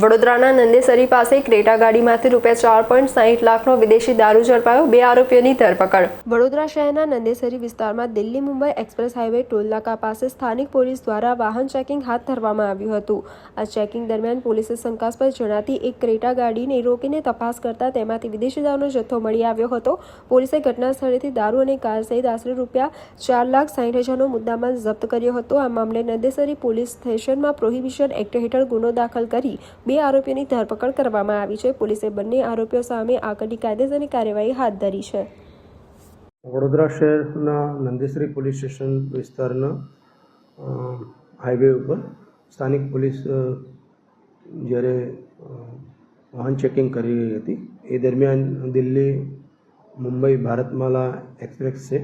વડોદરાના નંદેસરી પાસે ક્રેટા ગાડીમાંથી ₹4.60 લાખનો વિદેશી દારૂ ઝડપાયો, 2 આરોપીઓની ધરપકડ। વડોદરા શહેરના નંદેસરી વિસ્તારમાં Delhi Mumbai express highway toll નાકા પાસે સ્થાનિક પોલીસ દ્વારા વાહન ચેકિંગ હાથ ધરવામાં આવ્યું હતું। આ ચેકિંગ દરમિયાન પોલીસે શંકાસ્પદ જણાતી એક ક્રેટા ગાડીને રોકીને તપાસ કરતા તેમાંથી વિદેશી દારૂનો જથ્થો મળી આવ્યો હતો। પોલીસે ઘટના સ્થળેથી દારૂ અને કાર સહિત આશરે ₹4,60,000નો મુદ્દામાલ જપ્ત કર્યો હતો। આ મામલે નંદેસરી પોલીસ સ્ટેશનમાં પ્રોહિબિશન એક્ટ હેઠળ ગુનો દાખલ કરી 2 આરોપીઓની ધરપકડ કરવામાં આવી છે। પોલીસે બંને આરોપીઓ સામે આગળની કાયદેસરની કાર્યવાહી હાથ ધરી છે। વડોદરા શહેરના નંદેસરી પોલીસ સ્ટેશન વિસ્તારના હાઈવે ઉપર સ્થાનિક પોલીસ જ્યારે વાહન ચેકિંગ કરી રહી હતી એ દરમિયાન દિલ્હી મુંબઈ ભારતમાલા એક્સપ્રેસ છે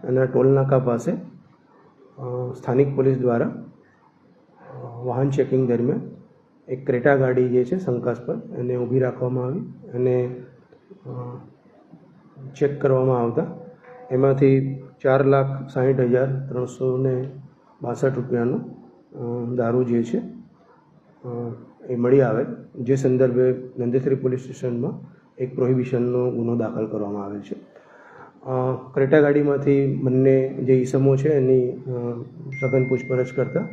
એના ટોલ નાકા પાસે સ્થાનિક પોલીસ દ્વારા વાહન ચેકિંગ દરમિયાન એક ક્રેટા ગાડી જે છે શંકાસ્પદ એને ઊભી રાખવામાં આવી અને ચેક કરવામાં આવતા એમાંથી ₹4,60,362 દારૂ જે છે એ મળી આવેલ, જે સંદર્ભે નંદેસરી પોલીસ સ્ટેશનમાં એક પ્રોહિબિશનનો ગુનો દાખલ કરવામાં આવેલ છે। ક્રેટા ગાડીમાંથી બંને જે ઈસમો છે એની સઘન પૂછપરછ કરતા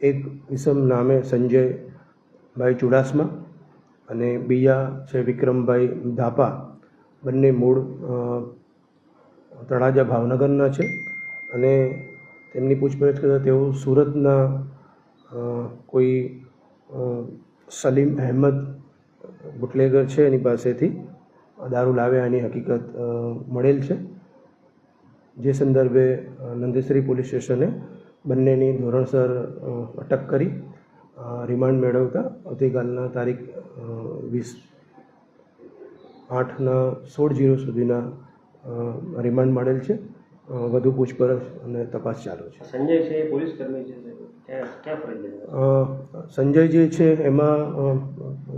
એક ઈસમ નામે સંજયભાઈ ચુડાસમા અને બીજા છે વિક્રમભાઈ ધાપા, બંને મૂળ તળાજા ભાવનગરના છે અને તેમની પૂછપરછ કરતાં તેઓ સુરતના કોઈ સલીમ અહેમદ બુટલેગર છે એની પાસેથી દારૂ લાવ્યા એની હકીકત મળેલ છે, જે સંદર્ભે નંદેસરી પોલીસ સ્ટેશને બંનેની ધોરણસર અટક કરી રિમાન્ડ મેળવતા આવતીકાલના તારીખ 20/8/16 સુધીના રિમાન્ડ મળેલ છે। વધુ પૂછપરછ અને તપાસ ચાલુ છે। સંજય છે પોલીસ કર્મી છે, ક્યાં ફરજ બજાવે? સંજય જે છે એમાં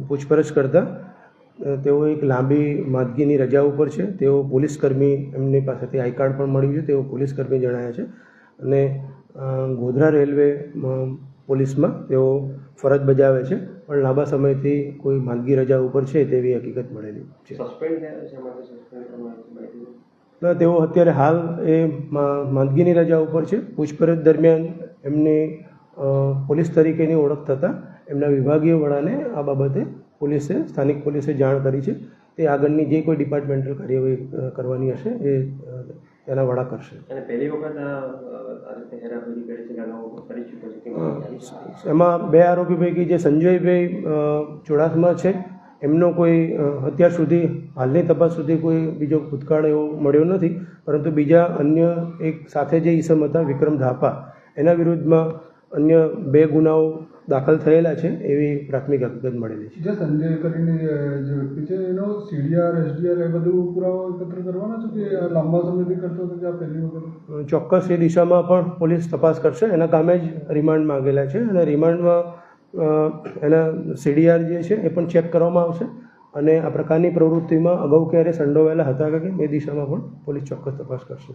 પૂછપરછ કરતા તેઓ એક લાંબી માંદગીની રજા ઉપર છે, તેઓ પોલીસ કર્મી, એમની પાસેથી આઈ કાર્ડ પણ મળ્યું છે, તેઓ પોલીસ કર્મી જણાયા છે અને ગોધરા રેલવે પોલીસમાં તેઓ ફરજ બજાવે છે, પણ લાંબા સમયથી કોઈ માંદગી રજા ઉપર છે તેવી હકીકત મળેલી છે। ના, તેઓ અત્યારે હાલ એ માંદગીની રજા ઉપર છે। પૂછપરછ દરમિયાન એમની પોલીસ તરીકેની ઓળખ થતાં એમના વિભાગીય વડાને આ બાબતે સ્થાનિક પોલીસે જાણ કરી છે। તે આગળની જે કોઈ ડિપાર્ટમેન્ટલ કાર્યવાહી કરવાની હશે એ એના વડા કરશે। અને પહેલી વખત એમાં 2 આરોપી પૈકી જે સંજયભાઈ ચુડાસમા છે એમનો કોઈ અત્યાર સુધી હાલની તપાસ સુધી કોઈ બીજો ભૂતકાળ એવો મળ્યો નથી, પરંતુ બીજા અન્ય એક સાથે જે ઈસમ હતા વિક્રમ ધાપા, એના વિરુદ્ધમાં અન્ય 2 ગુનાઓ દાખલ થયેલા છે એવી પ્રાથમિક હકીકત મળેલી છે। જે સંજય કરીને જે વ્યક્તિ છે એનો સીડીઆર એસડીઆર એ બધું પુરાવા એકત્ર કરવાના છે કે લાંબા સમયથી કરતો હતો કે આ પહેલી વખત? ચોક્કસ એ દિશામાં પણ પોલીસ તપાસ કરશે, એના કામે જ રિમાન્ડ માંગેલા છે અને રિમાન્ડમાં એના સીડીઆર જે છે એ પણ ચેક કરવામાં આવશે અને આ પ્રકારની પ્રવૃત્તિમાં અગાઉ ક્યારે સંડોવાયેલા હતા કે કેમ એ દિશામાં પણ પોલીસ ચોક્કસ તપાસ કરશે।